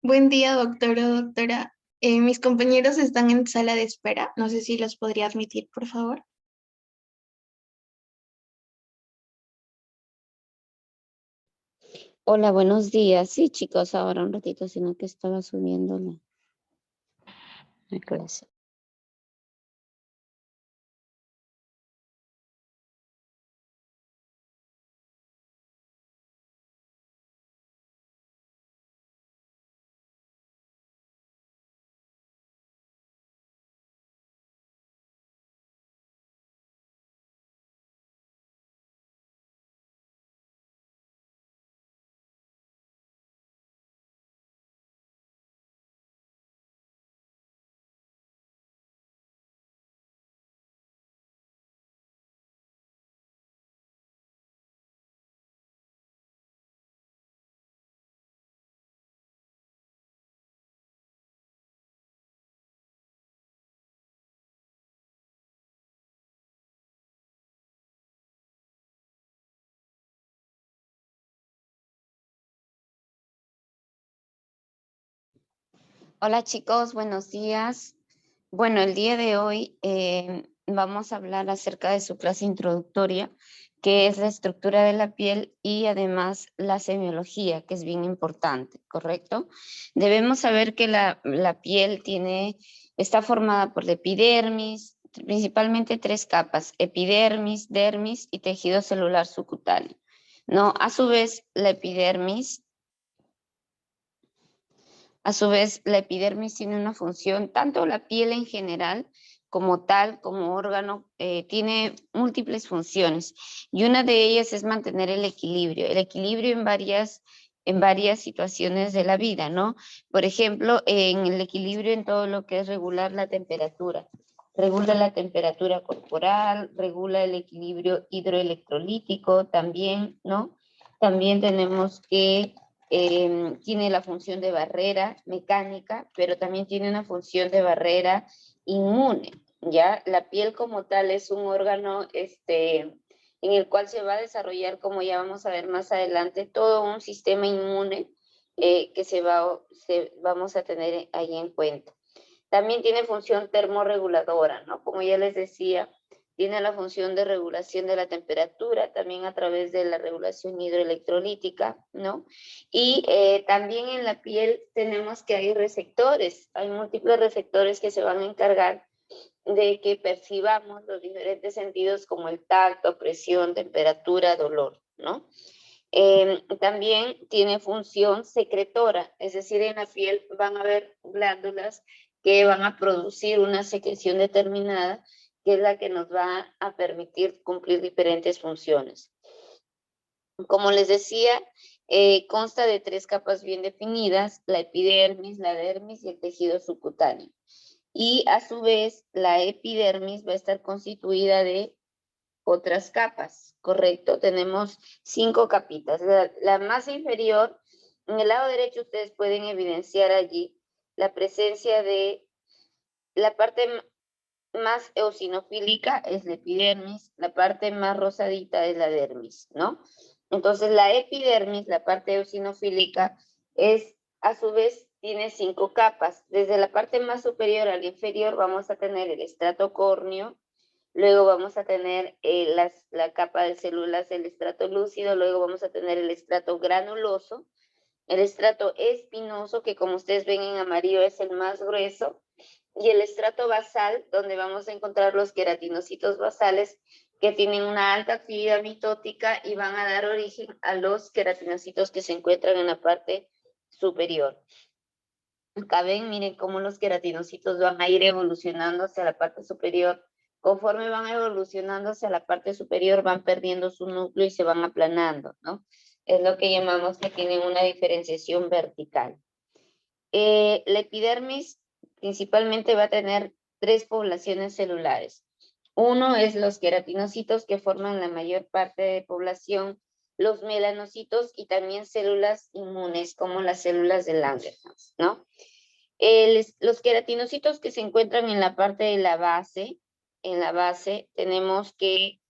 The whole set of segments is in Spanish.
Buen día, doctor o doctora. Mis compañeros están en sala de espera. No sé si los podría admitir, por favor. Hola, buenos días. Sí, chicos, ahora un ratito, sino que estaba subiendo la clase. Hola, chicos, buenos días. Bueno, el día de hoy vamos a hablar acerca de su clase introductoria, que es la estructura de la piel y además la semiología, que es bien importante, ¿correcto? Debemos saber que la piel está formada por la epidermis, principalmente tres capas: epidermis, dermis y tejido celular subcutáneo. ¿No? A su vez, la epidermis tiene una función, tanto la piel en general como tal, como órgano, tiene múltiples funciones, y una de ellas es mantener el equilibrio en varias situaciones de la vida, ¿no? Por ejemplo, en el equilibrio en todo lo que es regular la temperatura. Regula la temperatura corporal, regula el equilibrio hidroelectrolítico también, ¿no? También tenemos que tiene la función de barrera mecánica, pero también tiene una función de barrera inmune, ¿ya? La piel como tal es un órgano en el cual se va a desarrollar, como ya vamos a ver más adelante, todo un sistema inmune que vamos a tener ahí en cuenta. También tiene función termorreguladora, ¿no? Como ya les decía, tiene la función de regulación de la temperatura, también a través de la regulación hidroelectrolítica, ¿no? Y también en la piel tenemos que hay múltiples receptores que se van a encargar de que percibamos los diferentes sentidos como el tacto, presión, temperatura, dolor, ¿no? También tiene función secretora, es decir, en la piel van a haber glándulas que van a producir una secreción determinada, que es la que nos va a permitir cumplir diferentes funciones. Como les decía, consta de tres capas bien definidas: la epidermis, la dermis y el tejido subcutáneo. Y a su vez, la epidermis va a estar constituida de otras capas, ¿correcto? Tenemos 5 capitas. La más inferior, en el lado derecho ustedes pueden evidenciar allí la presencia de la parte más eosinofílica, es la epidermis, la parte más rosadita es la dermis, ¿no? Entonces la epidermis, la parte eosinofílica, a su vez tiene 5 capas. Desde la parte más superior a la inferior vamos a tener el estrato córneo. Luego vamos a tener la capa de células, el estrato lúcido. Luego vamos a tener el estrato granuloso, el estrato espinoso, que como ustedes ven en amarillo es el más grueso, y el estrato basal, donde vamos a encontrar los queratinocitos basales, que tienen una alta actividad mitótica y van a dar origen a los queratinocitos que se encuentran en la parte superior. Acá ven, miren cómo los queratinocitos van a ir evolucionando hacia la parte superior. Conforme van evolucionando hacia la parte superior, van perdiendo su núcleo y se van aplanando, ¿no? Es lo que llamamos que tienen una diferenciación vertical. La epidermis principalmente va a tener 3 poblaciones celulares. Uno es los queratinocitos, que forman la mayor parte de población, los melanocitos y también células inmunes como las células de Langerhans, ¿no? Los queratinocitos que se encuentran en la parte de en la base tenemos que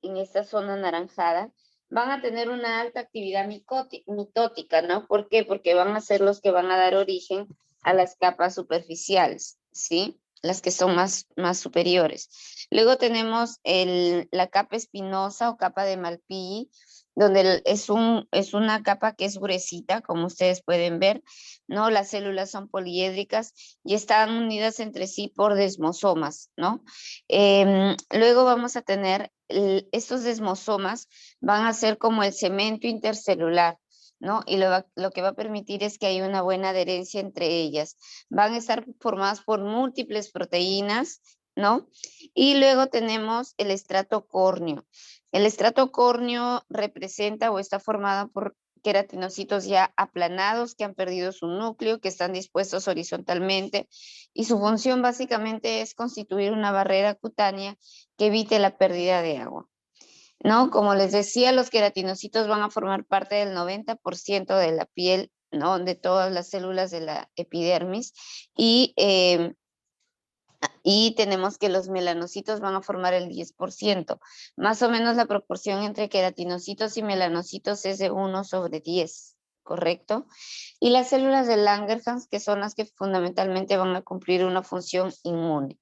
en esta zona anaranjada van a tener una alta actividad mitótica, ¿no? ¿Por qué? Porque van a ser los que van a dar origen a las capas superficiales, ¿sí? Las que son más superiores. Luego tenemos la capa espinosa o capa de Malpighi, donde es una capa que es gruesita, como ustedes pueden ver, ¿no? Las células son poliédricas y están unidas entre sí por desmosomas, ¿no? Luego vamos a tener estos desmosomas van a ser como el cemento intercelular, ¿no? Y lo que va a permitir es que haya una buena adherencia entre ellas. Van a estar formadas por múltiples proteínas, ¿no? Y luego tenemos el estrato córneo. El estrato córneo representa o está formado por queratinocitos ya aplanados que han perdido su núcleo, que están dispuestos horizontalmente y su función básicamente es constituir una barrera cutánea que evite la pérdida de agua, ¿no? Como les decía, los queratinocitos van a formar parte del 90% de la piel, ¿no? De todas las células de la epidermis y tenemos que los melanocitos van a formar el 10%. Más o menos la proporción entre queratinocitos y melanocitos es de 1/10, ¿correcto? Y las células de Langerhans, que son las que fundamentalmente van a cumplir una función inmune.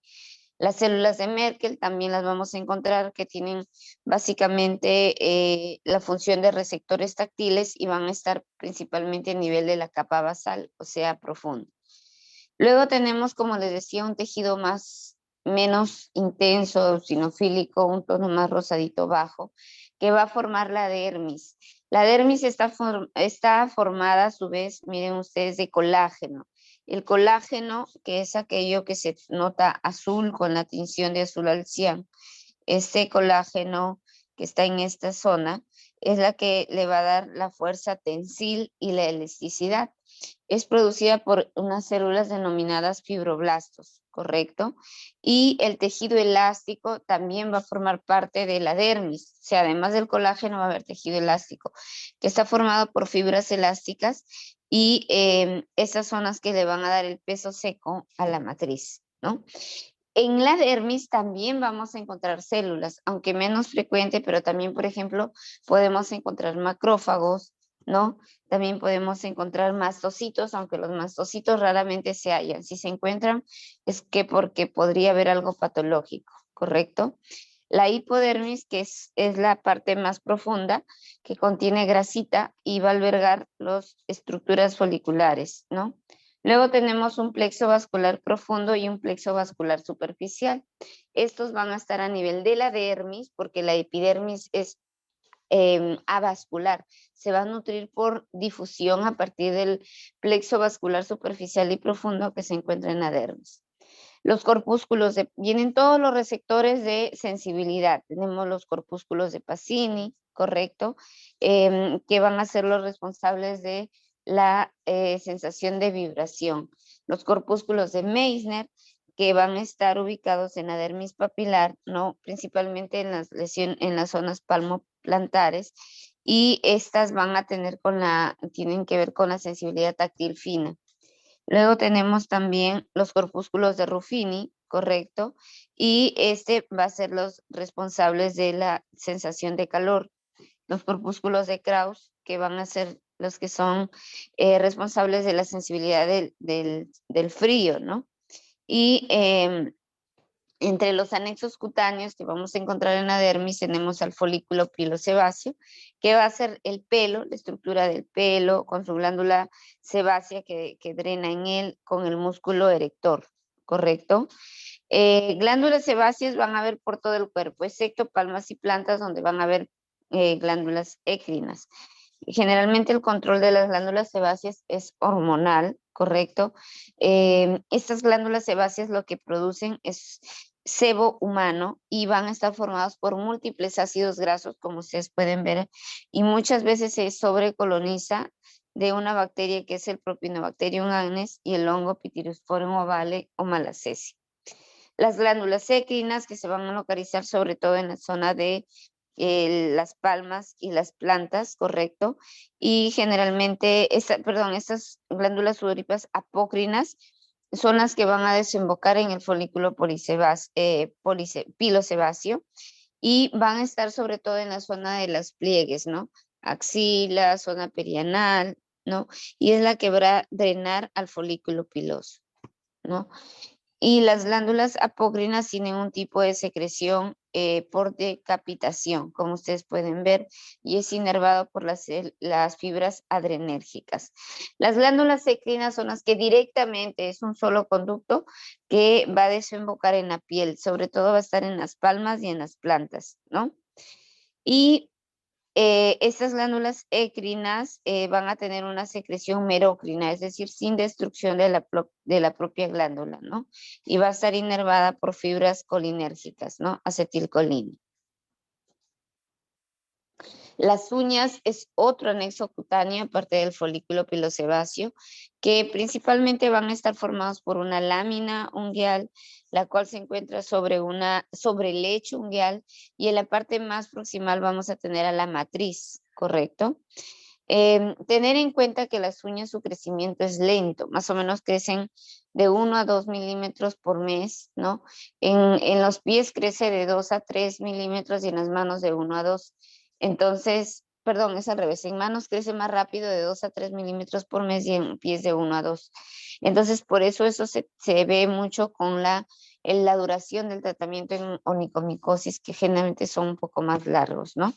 Las células de Merkel también las vamos a encontrar que tienen básicamente la función de receptores táctiles y van a estar principalmente a nivel de la capa basal, o sea, profundo. Luego tenemos, como les decía, un tejido menos intenso, sinofílico, un tono más rosadito bajo, que va a formar la dermis. La dermis está formada a su vez, miren ustedes, de colágeno. El colágeno, que es aquello que se nota azul con la tinción de azul al cian, este colágeno que está en esta zona es la que le va a dar la fuerza tensil y la elasticidad. Es producida por unas células denominadas fibroblastos, ¿correcto? Y el tejido elástico también va a formar parte de la dermis. O sea, además del colágeno va a haber tejido elástico, que está formado por fibras elásticas y esas son las que le van a dar el peso seco a la matriz, ¿no? En la dermis también vamos a encontrar células, aunque menos frecuente, pero también, por ejemplo, podemos encontrar macrófagos, ¿no? También podemos encontrar mastocitos, aunque los mastocitos raramente se hallan. Si se encuentran, es que porque podría haber algo patológico, ¿correcto? La hipodermis, que es la parte más profunda, que contiene grasita y va a albergar las estructuras foliculares, ¿no? Luego tenemos un plexo vascular profundo y un plexo vascular superficial. Estos van a estar a nivel de la dermis, porque la epidermis es avascular. Se va a nutrir por difusión a partir del plexo vascular superficial y profundo que se encuentra en la dermis. Los corpúsculos, vienen todos los receptores de sensibilidad. Tenemos los corpúsculos de Pacini, correcto, que van a ser los responsables de la sensación de vibración. Los corpúsculos de Meissner, que van a estar ubicados en la dermis papilar, ¿no? Principalmente en las zonas palmoplantares, y estas van a tienen que ver con la sensibilidad táctil fina. Luego tenemos también los corpúsculos de Ruffini, correcto, y este va a ser los responsables de la sensación de calor. Los corpúsculos de Krauss, que van a ser los que son responsables de la sensibilidad del frío, ¿no? Y entre los anexos cutáneos que vamos a encontrar en la dermis tenemos al folículo pilosebáceo, que va a ser el pelo, la estructura del pelo, con su glándula sebácea que drena en él con el músculo erector, ¿correcto? Glándulas sebáceas van a haber por todo el cuerpo, excepto palmas y plantas donde van a haber glándulas écrinas. Generalmente el control de las glándulas sebáceas es hormonal, ¿correcto? Estas glándulas sebáceas lo que producen es sebo humano y van a estar formados por múltiples ácidos grasos, como ustedes pueden ver, y muchas veces se sobrecoloniza de una bacteria que es el Propionibacterium agnes y el hongo Pityrosporum ovale o Malassezia. Las glándulas écrinas que se van a localizar sobre todo en la zona de las palmas y las plantas, ¿correcto? Y generalmente, estas glándulas sudoríparas apócrinas son las que van a desembocar en el folículo pilosebáceo y van a estar sobre todo en la zona de las pliegues, ¿no? Axila, zona perianal, ¿no? Y es la que va a drenar al folículo piloso, ¿no? Y las glándulas apócrinas tienen un tipo de secreción por decapitación, como ustedes pueden ver, y es inervado por las fibras adrenérgicas. Las glándulas endocrinas son las que directamente es un solo conducto que va a desembocar en la piel, sobre todo va a estar en las palmas y en las plantas, ¿no? Y estas glándulas endocrinas van a tener una secreción merocrina, es decir, sin destrucción de la propia glándula, ¿no? Y va a estar inervada por fibras colinérgicas, ¿no? Acetilcolina. Las uñas es otro anexo cutáneo, aparte del folículo pilosebáceo, que principalmente van a estar formados por una lámina ungueal, la cual se encuentra sobre el lecho ungueal, y en la parte más proximal vamos a tener a la matriz, ¿correcto? Tener en cuenta que las uñas, su crecimiento es lento, más o menos crecen de 1 a 2 milímetros por mes, ¿no? En los pies crece de 2 a 3 milímetros y en las manos de 1 a 2. Entonces, perdón, es al revés, en manos crece más rápido de 2 a 3 milímetros por mes y en pies de 1 a 2. Entonces, por eso se ve mucho con la duración del tratamiento en onicomicosis, que generalmente son un poco más largos, ¿no?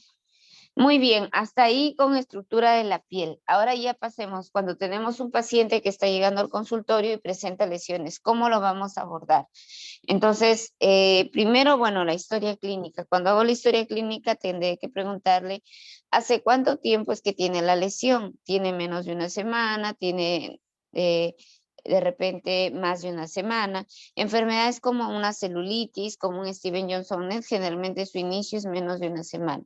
Muy bien, hasta ahí con estructura de la piel. Ahora ya pasemos, cuando tenemos un paciente que está llegando al consultorio y presenta lesiones, ¿cómo lo vamos a abordar? Entonces, primero, bueno, la historia clínica. Cuando hago la historia clínica, tendré que preguntarle, ¿hace cuánto tiempo es que tiene la lesión? ¿Tiene menos de una semana? ¿Tiene de repente más de una semana? Enfermedades como una celulitis, como un Steven Johnson, generalmente su inicio es menos de una semana.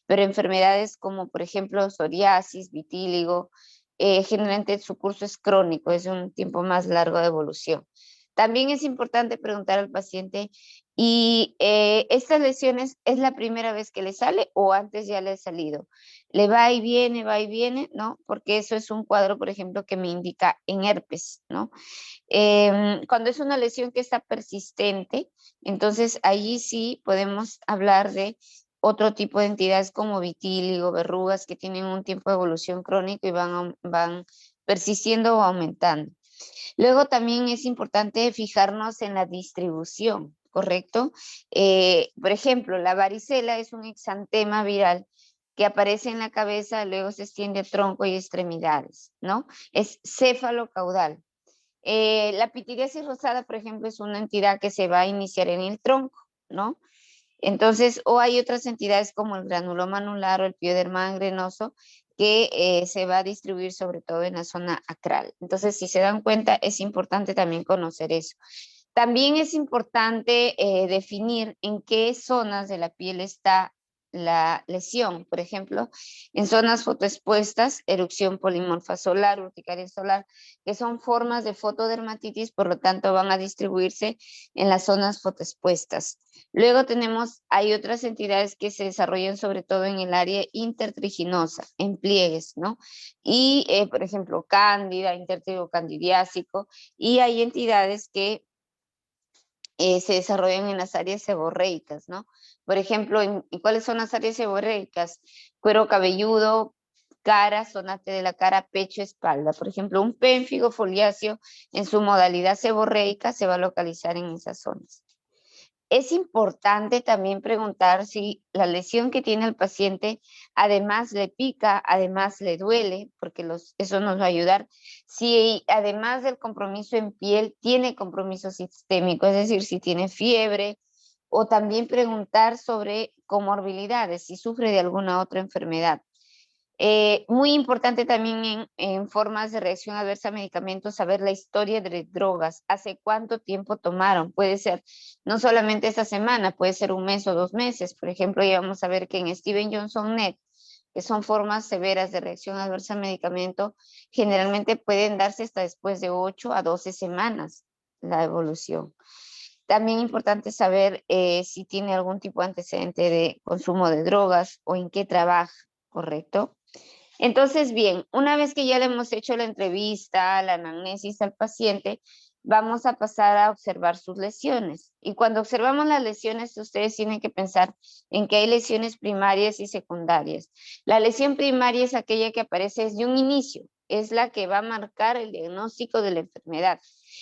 Pero enfermedades como, por ejemplo, psoriasis, vitíligo, generalmente su curso es crónico, es un tiempo más largo de evolución. También es importante preguntar al paciente, ¿y estas lesiones es la primera vez que le sale o antes ya le ha salido? ¿Le va y viene, ¿no? Porque eso es un cuadro, por ejemplo, que me indica en herpes, ¿no? Cuando es una lesión que está persistente, entonces allí sí podemos hablar de otro tipo de entidades como vitíligo, verrugas, que tienen un tiempo de evolución crónico y van persistiendo o aumentando. Luego también es importante fijarnos en la distribución, ¿correcto? Por ejemplo, la varicela es un exantema viral que aparece en la cabeza, luego se extiende a tronco y extremidades, ¿no? Es céfalo-caudal. La pitiriasis rosada, por ejemplo, es una entidad que se va a iniciar en el tronco, ¿no? Entonces, o hay otras entidades como el granuloma anular o el pioderma gangrenoso que se va a distribuir sobre todo en la zona acral. Entonces, si se dan cuenta, es importante también conocer eso. También es importante definir en qué zonas de la piel está la lesión. Por ejemplo, en zonas fotoexpuestas, erupción polimorfa solar, urticaria solar, que son formas de fotodermatitis, por lo tanto van a distribuirse en las zonas fotoexpuestas. Luego hay otras entidades que se desarrollan sobre todo en el área intertriginosa, en pliegues, ¿no? Y, por ejemplo, cándida, intertrigo candidiásico, y hay entidades que se desarrollan en las áreas seborreicas, ¿no? Por ejemplo, ¿y cuáles son las áreas seborreicas? Cuero cabelludo, cara, zona T de la cara, pecho, espalda. Por ejemplo, un pénfigo foliáceo en su modalidad seborreica se va a localizar en esas zonas. Es importante también preguntar si la lesión que tiene el paciente además le pica, además le duele, porque eso nos va a ayudar. Si además del compromiso en piel tiene compromiso sistémico, es decir, si tiene fiebre, o también preguntar sobre comorbilidades, si sufre de alguna otra enfermedad. Muy importante también en formas de reacción adversa a medicamentos, saber la historia de drogas, hace cuánto tiempo tomaron, puede ser no solamente esta semana, puede ser un mes o 2 meses. Por ejemplo, ya vamos a ver que en Steven Johnson NET, que son formas severas de reacción adversa a medicamento, generalmente pueden darse hasta después de 8 a 12 semanas la evolución. También importante saber si tiene algún tipo de antecedente de consumo de drogas o en qué trabaja, ¿correcto? Entonces, bien, una vez que ya le hemos hecho la entrevista, la anamnesis al paciente, vamos a pasar a observar sus lesiones. Y cuando observamos las lesiones, ustedes tienen que pensar en que hay lesiones primarias y secundarias. La lesión primaria es aquella que aparece desde un inicio, es la que va a marcar el diagnóstico de la enfermedad.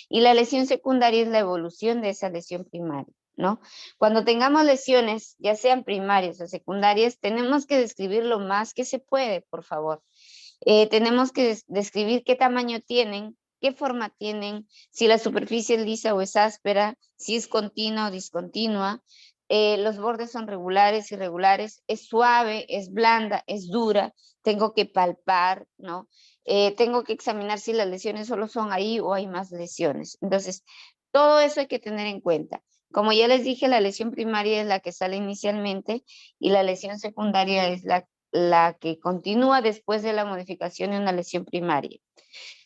Y la lesión secundaria es la evolución de esa lesión primaria, ¿no? Cuando tengamos lesiones, ya sean primarias o secundarias, tenemos que describir lo más que se puede, por favor. Tenemos que describir qué tamaño tienen, qué forma tienen, si la superficie es lisa o es áspera, si es continua o discontinua, los bordes son regulares, irregulares, es suave, es blanda, es dura, tengo que palpar, ¿no? Tengo que examinar si las lesiones solo son ahí o hay más lesiones. Entonces, todo eso hay que tener en cuenta. Como ya les dije, la lesión primaria es la que sale inicialmente y la lesión secundaria es la que continúa después de la modificación de una lesión primaria.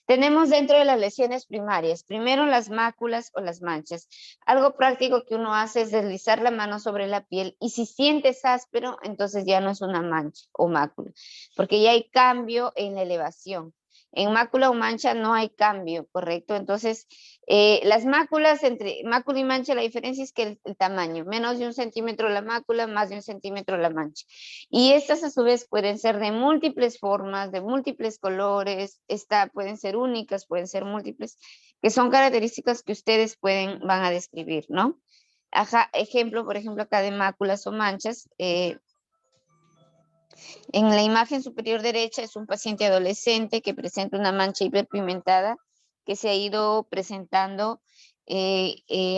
Tenemos dentro de las lesiones primarias, primero las máculas o las manchas. Algo práctico que uno hace es deslizar la mano sobre la piel y si sientes áspero, entonces ya no es una mancha o mácula, porque ya hay cambio en la elevación. En mácula o mancha no hay cambio, ¿correcto? Entonces, las máculas, entre mácula y mancha, la diferencia es que el tamaño, menos de 1 centímetro la mácula, más de 1 centímetro la mancha. Y estas a su vez pueden ser de múltiples formas, de múltiples colores, pueden ser únicas, pueden ser múltiples, que son características que ustedes van a describir, ¿no? Ajá, ejemplo, por ejemplo, acá de máculas o manchas, en la imagen superior derecha es un paciente adolescente que presenta una mancha hiperpigmentada que se ha ido presentando,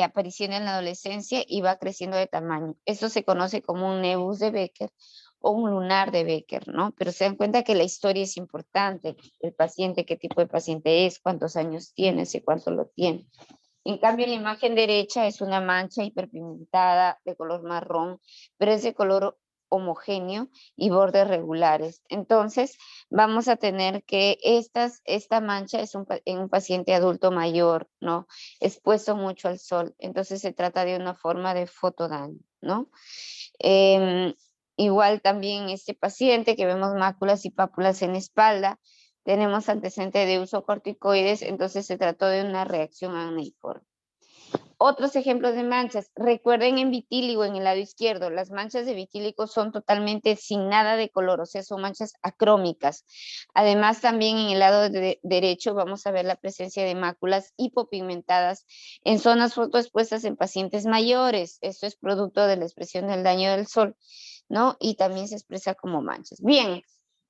apareciendo en la adolescencia y va creciendo de tamaño. Esto se conoce como un nevus de Becker o un lunar de Becker, ¿no? Pero se dan cuenta que la historia es importante, el paciente, qué tipo de paciente es, cuántos años tiene, sé cuánto lo tiene. En cambio, la imagen derecha es una mancha hiperpigmentada de color marrón, pero es de color homogéneo y bordes regulares. Entonces, vamos a tener que esta mancha es en un paciente adulto mayor, ¿no? Expuesto mucho al sol. Entonces, se trata de una forma de fotodaño, ¿no? Em, Igual también este paciente que vemos máculas y pápulas en la espalda, tenemos antecedente de uso de corticoides, entonces se trató de una reacción acneiforme. Otros ejemplos de manchas. Recuerden en vitíligo, en el lado izquierdo, las manchas de vitíligo son totalmente sin nada de color, o sea, son manchas acrómicas. Además, también en el lado derecho vamos a ver la presencia de máculas hipopigmentadas en zonas fotoexpuestas en pacientes mayores. Esto es producto de la expresión del daño del sol, ¿no? Y también se expresa como manchas. Bien,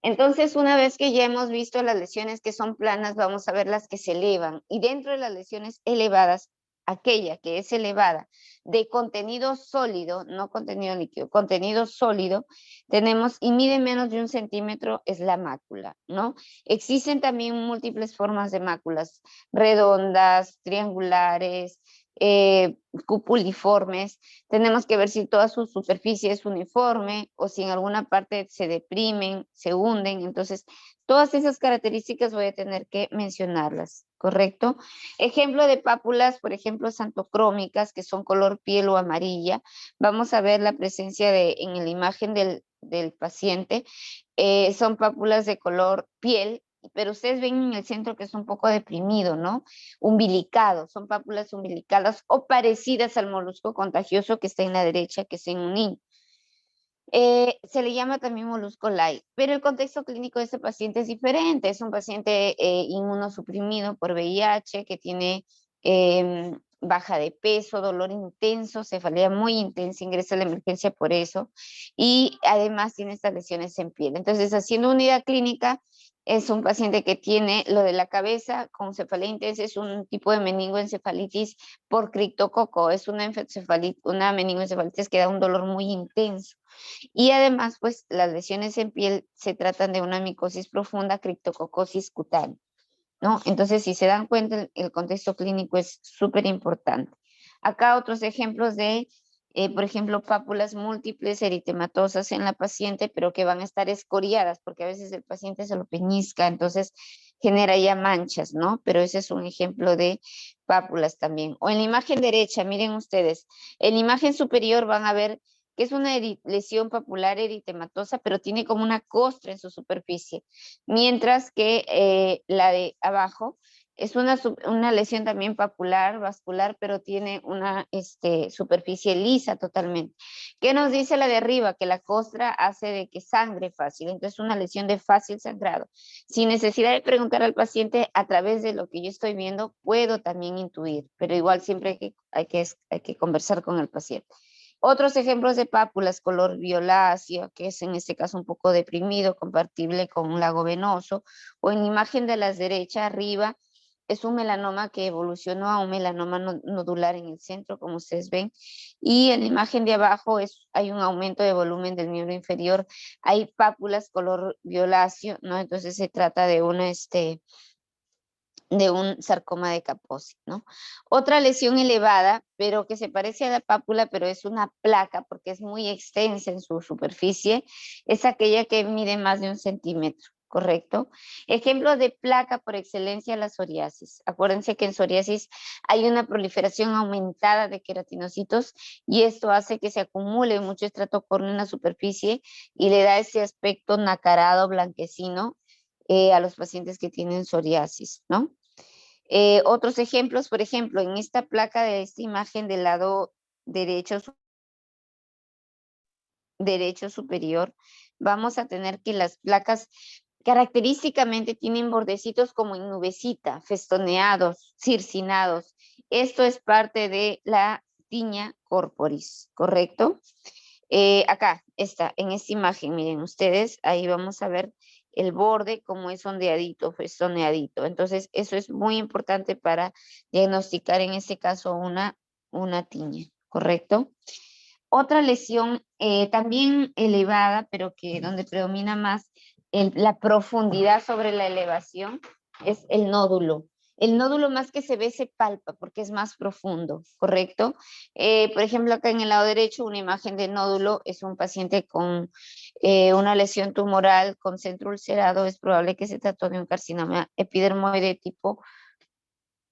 entonces una vez que ya hemos visto las lesiones que son planas, vamos a ver las que se elevan. Y dentro de las lesiones elevadas, aquella que es elevada de contenido sólido, no contenido líquido, contenido sólido, tenemos y mide menos de 1 centímetro es la mácula, ¿no? Existen también múltiples formas de máculas, redondas, triangulares, cupuliformes. Tenemos que ver si toda su superficie es uniforme o si en alguna parte se deprimen, se hunden. Entonces, todas esas características voy a tener que mencionarlas, ¿correcto? Ejemplo de pápulas, por ejemplo, santocrómicas, que son color piel o amarilla. Vamos a ver la presencia en la imagen del paciente. Son pápulas de color piel, pero ustedes ven en el centro que es un poco deprimido, ¿no? Umbilicado, son pápulas umbilicadas o parecidas al molusco contagioso que está en la derecha, que es en un niño. Se le llama también molusco light, pero el contexto clínico de este paciente es diferente. Es un paciente inmunosuprimido por VIH que tiene baja de peso, dolor intenso, cefalea muy intensa, ingresa a la emergencia por eso y además tiene estas lesiones en piel. Entonces, haciendo unidad clínica, es un paciente que tiene lo de la cabeza con cefalea intensa, es un tipo de meningoencefalitis por criptococo, es una meningoencefalitis que da un dolor muy intenso. Y además, pues las lesiones en piel se tratan de una micosis profunda, criptococosis cutánea, ¿no? Entonces, si se dan cuenta, el contexto clínico es súper importante. Acá otros ejemplos de, por ejemplo, pápulas múltiples eritematosas en la paciente, pero que van a estar escoriadas, porque a veces el paciente se lo peñisca, entonces genera ya manchas, ¿no? Pero ese es un ejemplo de pápulas también. O en la imagen derecha, miren ustedes, en la imagen superior van a ver que es una lesión papular eritematosa, pero tiene como una costra en su superficie, mientras que la de abajo Es una lesión también papular, vascular, pero tiene una superficie lisa totalmente. ¿Qué nos dice la de arriba? Que la costra hace de que sangre fácil, entonces una lesión de fácil sangrado. Sin necesidad de preguntar al paciente, a través de lo que yo estoy viendo, puedo también intuir, pero igual siempre hay que conversar con el paciente. Otros ejemplos de pápulas, color violáceo, que es en este caso un poco deprimido, compatible con un lago venoso, o en imagen de la derecha arriba, es un melanoma que evolucionó a un melanoma nodular en el centro, como ustedes ven, y en la imagen de abajo hay un aumento de volumen del miembro inferior, hay pápulas color violáceo, ¿no? Entonces se trata de de un sarcoma de Kaposi, ¿no? Otra lesión elevada, pero que se parece a la pápula, pero es una placa porque es muy extensa en su superficie, es aquella que mide más de 1 centímetro, ¿correcto? Ejemplo de placa por excelencia, la psoriasis. Acuérdense que en psoriasis hay una proliferación aumentada de queratinocitos y esto hace que se acumule mucho estrato córneo en la superficie y le da ese aspecto nacarado, blanquecino, a los pacientes que tienen psoriasis, ¿no? Otros ejemplos, por ejemplo, en esta placa de esta imagen del lado derecho, derecho superior, vamos a tener que las placas característicamente tienen bordecitos como en nubecita, festoneados, circinados. Esto es parte de la tiña corporis, ¿correcto? Acá está, en esta imagen, miren ustedes, ahí vamos a ver el borde como es ondeadito, festoneadito. Entonces, eso es muy importante para diagnosticar en este caso una tiña, ¿correcto? Otra lesión también elevada, pero que donde predomina más la profundidad sobre la elevación, es el nódulo. El nódulo más que se ve se palpa porque es más profundo, ¿correcto? Por ejemplo, acá en el lado derecho, una imagen de nódulo es un paciente con una lesión tumoral con centro ulcerado. Es probable que se trató de un carcinoma epidermoide tipo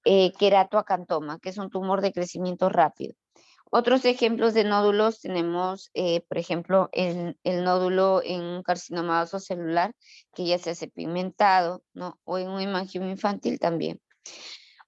queratoacantoma, que es un tumor de crecimiento rápido. Otros ejemplos de nódulos tenemos, por ejemplo, el nódulo en un carcinoma vasocelular que ya se hace pigmentado, ¿no? O en un hemangioma infantil también.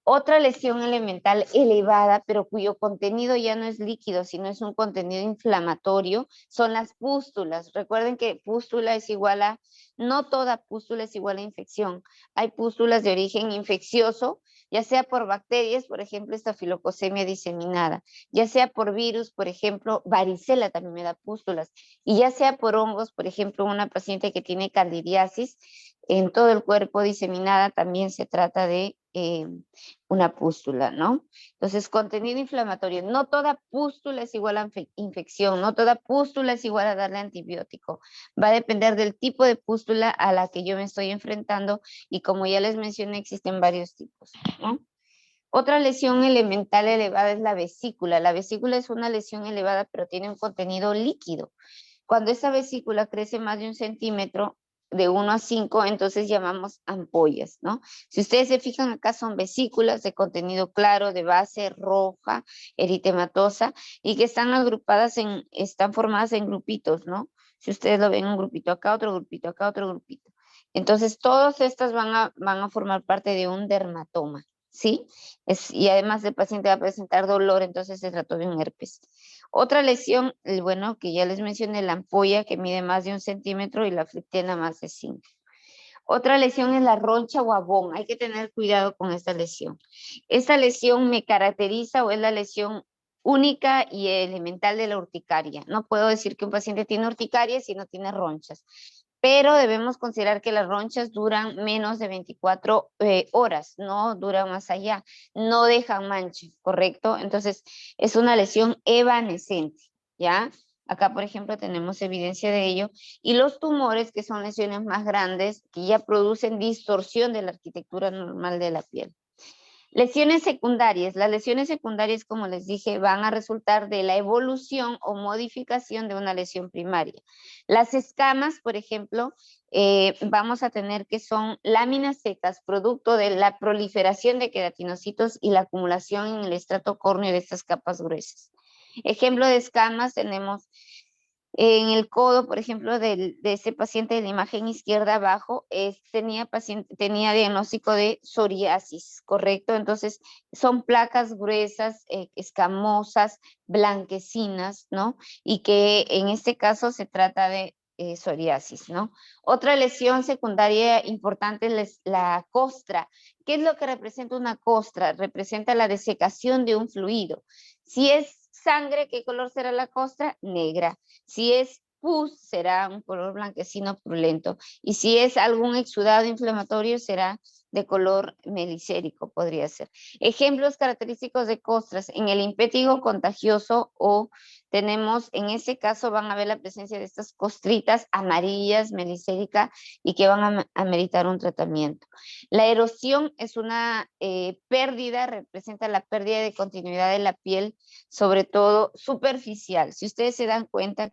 Otra lesión elemental elevada, pero cuyo contenido ya no es líquido, sino es un contenido inflamatorio, son las pústulas. Recuerden que pústula es igual a, no toda pústula es igual a infección. Hay pústulas de origen infeccioso, ya sea por bacterias, por ejemplo, estafilococemia diseminada, ya sea por virus, por ejemplo, varicela también me da pústulas, y ya sea por hongos, por ejemplo, una paciente que tiene candidiasis en todo el cuerpo diseminada, también se trata de una pústula, ¿no? Entonces, contenido inflamatorio. No toda pústula es igual a infección, no toda pústula es igual a darle antibiótico. Va a depender del tipo de pústula a la que yo me estoy enfrentando y como ya les mencioné, existen varios tipos, ¿no? Otra lesión elemental elevada es la vesícula. La vesícula es una lesión elevada, pero tiene un contenido líquido. Cuando esa vesícula crece más de 1 centímetro, de 1 a 5, entonces llamamos ampollas, ¿no? Si ustedes se fijan acá son vesículas de contenido claro, de base roja, eritematosa, y que están agrupadas están formadas en grupitos, ¿no? Si ustedes lo ven, un grupito acá, otro grupito acá, otro grupito. Entonces, todas estas van a formar parte de un dermatoma, ¿sí? Y además el paciente va a presentar dolor, entonces se trató de un herpes. Otra lesión, bueno, que ya les mencioné, la ampolla que mide más de 1 centímetro y la flictena más de 5. Otra lesión es la roncha o abón. Hay que tener cuidado con esta lesión. Esta lesión me caracteriza o es la lesión única y elemental de la urticaria. No puedo decir que un paciente tiene urticaria si no tiene ronchas, pero debemos considerar que las ronchas duran menos de 24 horas, no duran más allá, no dejan manchas, ¿correcto? Entonces, es una lesión evanescente, ¿ya? Acá, por ejemplo, tenemos evidencia de ello. Y los tumores, que son lesiones más grandes, que ya producen distorsión de la arquitectura normal de la piel. Lesiones secundarias. Las lesiones secundarias, como les dije, van a resultar de la evolución o modificación de una lesión primaria. Las escamas, por ejemplo, vamos a tener que son láminas secas, producto de la proliferación de queratinocitos y la acumulación en el estrato córneo de estas capas gruesas. Ejemplo de escamas tenemos En el codo, por ejemplo, de ese paciente de la imagen izquierda abajo, tenía diagnóstico de psoriasis, ¿correcto? Entonces, son placas gruesas, escamosas, blanquecinas, ¿no? Y que en este caso se trata de psoriasis, ¿no? Otra lesión secundaria importante es la costra. ¿Qué es lo que representa una costra? Representa la desecación de un fluido. Si es sangre, ¿qué color será la costra? Negra. Si es pus, será un color blanquecino purulento. Y si es algún exudado inflamatorio, será de color melicérico, podría ser. Ejemplos característicos de costras. En el impétigo contagioso o tenemos, en ese caso van a ver la presencia de estas costritas amarillas, melicérica, y que van a ameritar un tratamiento. La erosión es una pérdida, representa la pérdida de continuidad de la piel, sobre todo superficial. Si ustedes se dan cuenta,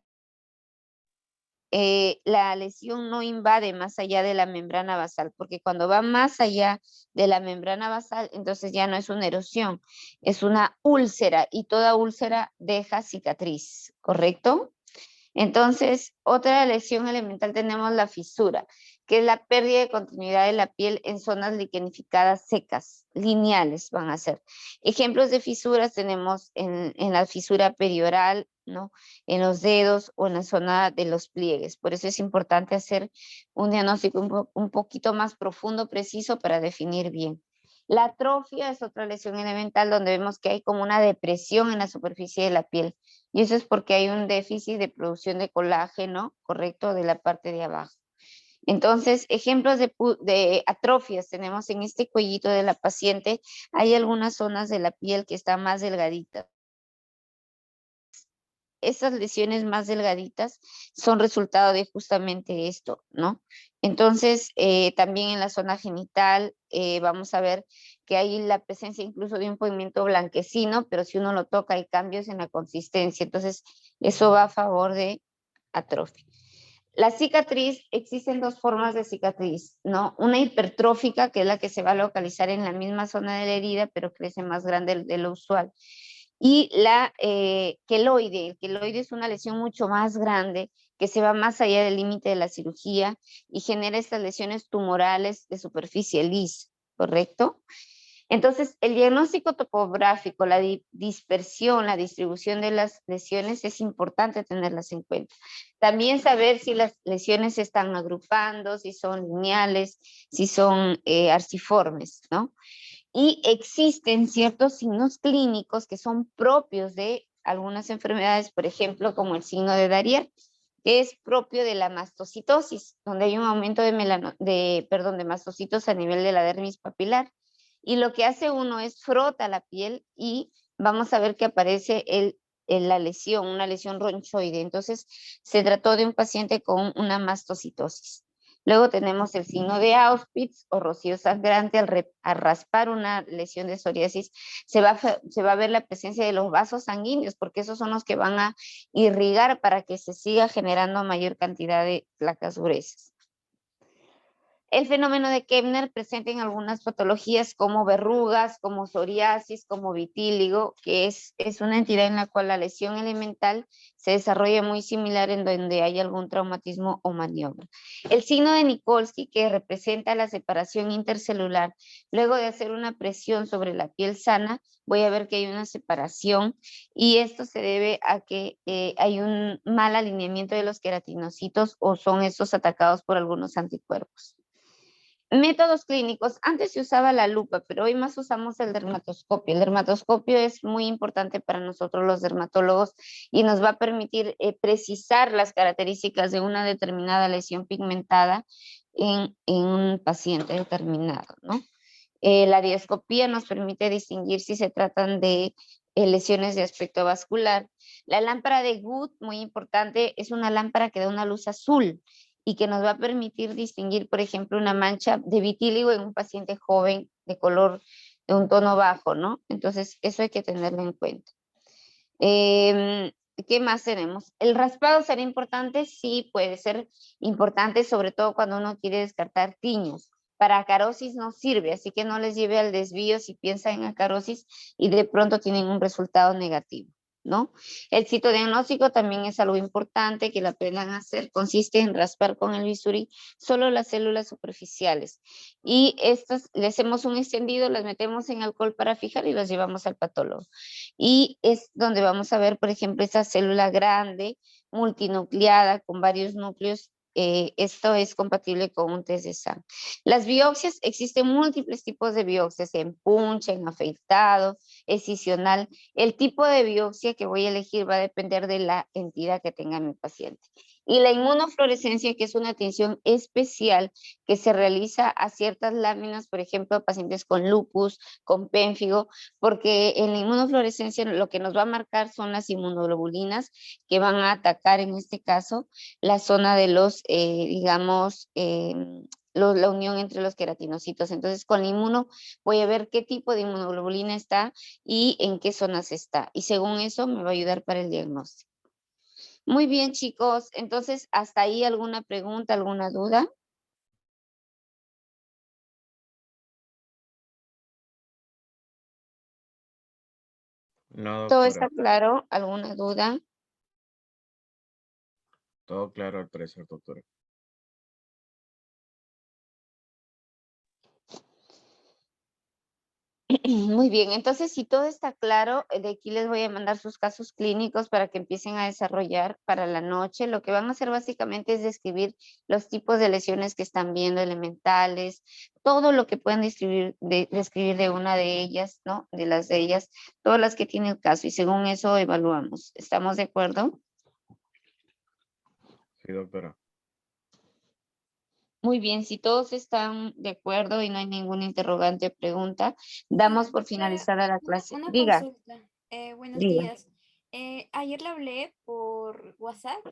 la lesión no invade más allá de la membrana basal, porque cuando va más allá de la membrana basal, entonces ya no es una erosión, es una úlcera, y toda úlcera deja cicatriz, ¿correcto? Entonces, otra lesión elemental tenemos la fisura, que es la pérdida de continuidad de la piel en zonas liquenificadas secas, lineales van a ser. Ejemplos de fisuras tenemos en la fisura perioral, ¿no? En los dedos o en la zona de los pliegues. Por eso es importante hacer un diagnóstico un poquito más profundo, preciso, para definir bien. La atrofia es otra lesión elemental donde vemos que hay como una depresión en la superficie de la piel. Y eso es porque hay un déficit de producción de colágeno, correcto, de la parte de abajo. Entonces, ejemplos de atrofias tenemos en este cuellito de la paciente. Hay algunas zonas de la piel que están más delgaditas. Esas lesiones más delgaditas son resultado de justamente esto, ¿no? Entonces, también en la zona genital vamos a ver que hay la presencia incluso de un pigmento blanquecino, pero si uno lo toca hay cambios en la consistencia, entonces eso va a favor de atrofia. La cicatriz, existen dos formas de cicatriz, ¿no? Una hipertrófica, que es la que se va a localizar en la misma zona de la herida, pero crece más grande de lo usual. Y la queloide. El queloide es una lesión mucho más grande que se va más allá del límite de la cirugía y genera estas lesiones tumorales de superficie lisa, ¿correcto? Entonces, el diagnóstico topográfico, la dispersión, la distribución de las lesiones es importante tenerlas en cuenta. También saber si las lesiones se están agrupando, si son lineales, si son arciformes, ¿no? Y existen ciertos signos clínicos que son propios de algunas enfermedades, por ejemplo, como el signo de Darier, que es propio de la mastocitosis, donde hay un aumento de mastocitos a nivel de la dermis papilar. Y lo que hace uno es frota la piel y vamos a ver que aparece la lesión, una lesión ronchoide. Entonces, se trató de un paciente con una mastocitosis. Luego tenemos el signo de Auspitz o rocío sangrante. Al raspar una lesión de psoriasis, se va a ver la presencia de los vasos sanguíneos, porque esos son los que van a irrigar para que se siga generando mayor cantidad de placas gruesas. El fenómeno de Kepner presente en algunas patologías como verrugas, como psoriasis, como vitíligo, que es una entidad en la cual la lesión elemental se desarrolla muy similar en donde hay algún traumatismo o maniobra. El signo de Nikolsky, que representa la separación intercelular, luego de hacer una presión sobre la piel sana, voy a ver que hay una separación y esto se debe a que hay un mal alineamiento de los queratinocitos o son estos atacados por algunos anticuerpos. Métodos clínicos. Antes se usaba la lupa, pero hoy más usamos el dermatoscopio. El dermatoscopio es muy importante para nosotros los dermatólogos y nos va a permitir precisar las características de una determinada lesión pigmentada en un paciente determinado, ¿no? La diascopía nos permite distinguir si se tratan de lesiones de aspecto vascular. La lámpara de Good, muy importante, es una lámpara que da una luz azul y que nos va a permitir distinguir, por ejemplo, una mancha de vitíligo en un paciente joven de color de un tono bajo, ¿no? Entonces, eso hay que tenerlo en cuenta. ¿Qué más tenemos? ¿El raspado será importante? Sí, puede ser importante, sobre todo cuando uno quiere descartar tiños. Para acarosis no sirve, así que no les lleve al desvío si piensan en acarosis y de pronto tienen un resultado negativo. ¿no? El citodiagnóstico también es algo importante que la puedan hacer. Consiste en raspar con el bisturí solo las células superficiales. Y estas le hacemos un extendido, las metemos en alcohol para fijar y las llevamos al patólogo. Y es donde vamos a ver, por ejemplo, esa célula grande, multinucleada, con varios núcleos. Esto es compatible con un test de sangre. Las biopsias, existen múltiples tipos de biopsias, en puncha, en afeitado, excisional. El tipo de biopsia que voy a elegir va a depender de la entidad que tenga mi paciente. Y la inmunofluorescencia, que es una atención especial que se realiza a ciertas láminas, por ejemplo, a pacientes con lupus, con pénfigo, porque en la inmunofluorescencia lo que nos va a marcar son las inmunoglobulinas que van a atacar, en este caso, la zona de los, digamos, la unión entre los queratinocitos. Entonces, con la inmuno voy a ver qué tipo de inmunoglobulina está y en qué zonas está. Y según eso me va a ayudar para el diagnóstico. Muy bien, chicos. Entonces, ¿hasta ahí alguna pregunta, alguna duda? No, ¿Todo está doctora. claro? ¿Alguna duda? Todo claro al parecer, doctora. Muy bien, entonces si todo está claro, de aquí les voy a mandar sus casos clínicos para que empiecen a desarrollar para la noche. Lo que van a hacer básicamente es describir los tipos de lesiones que están viendo, elementales, todo lo que puedan describir de una de ellas, ¿no? De las de ellas, todas las que tiene el caso, y según eso evaluamos. ¿Estamos de acuerdo? Sí, doctora. Muy bien, si todos están de acuerdo y no hay ninguna interrogante o pregunta, damos por Doctora, finalizada la clase. una Diga, consulta. Buenos diga. días. Ayer le hablé por WhatsApp.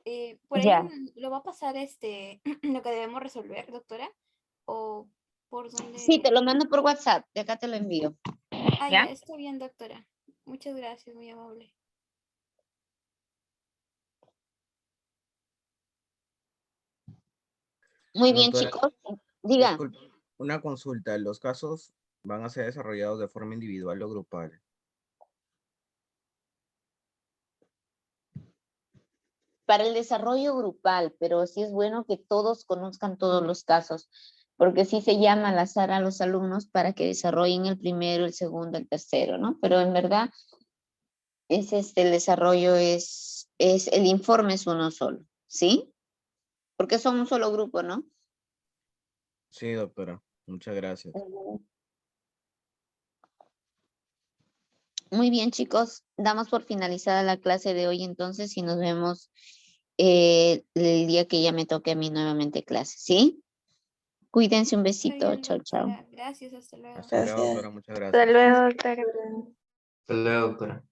¿Por ahí Ya. lo va a pasar lo que debemos resolver, doctora? ¿O por Sí, te dónde? lo mando por WhatsApp, de acá te lo envío. Ah, ya, ¿Ya? está bien, doctora. Muchas gracias, muy amable. Muy bien, Doctora, chicos. Diga, disculpe, una consulta. ¿Los casos van a ser desarrollados de forma individual o grupal? para el desarrollo grupal, pero sí es bueno que todos conozcan todos los casos, porque sí se llama al azar a los alumnos para que desarrollen el primero, el segundo, el tercero, ¿no? Pero en verdad, el desarrollo el informe es uno solo, ¿sí? Porque son un solo grupo, ¿no? Sí, doctora. Muchas gracias. Ujú. Muy bien, chicos, damos por finalizada la clase de hoy entonces y nos vemos el día que ya me toque a mí nuevamente clase, ¿sí? Cuídense, un Está besito, bien, chao, chao. doctora. Gracias, hasta luego. Hasta luego, Gracias. doctora. Muchas Hasta gracias. luego, doctora. Hasta luego, doctora.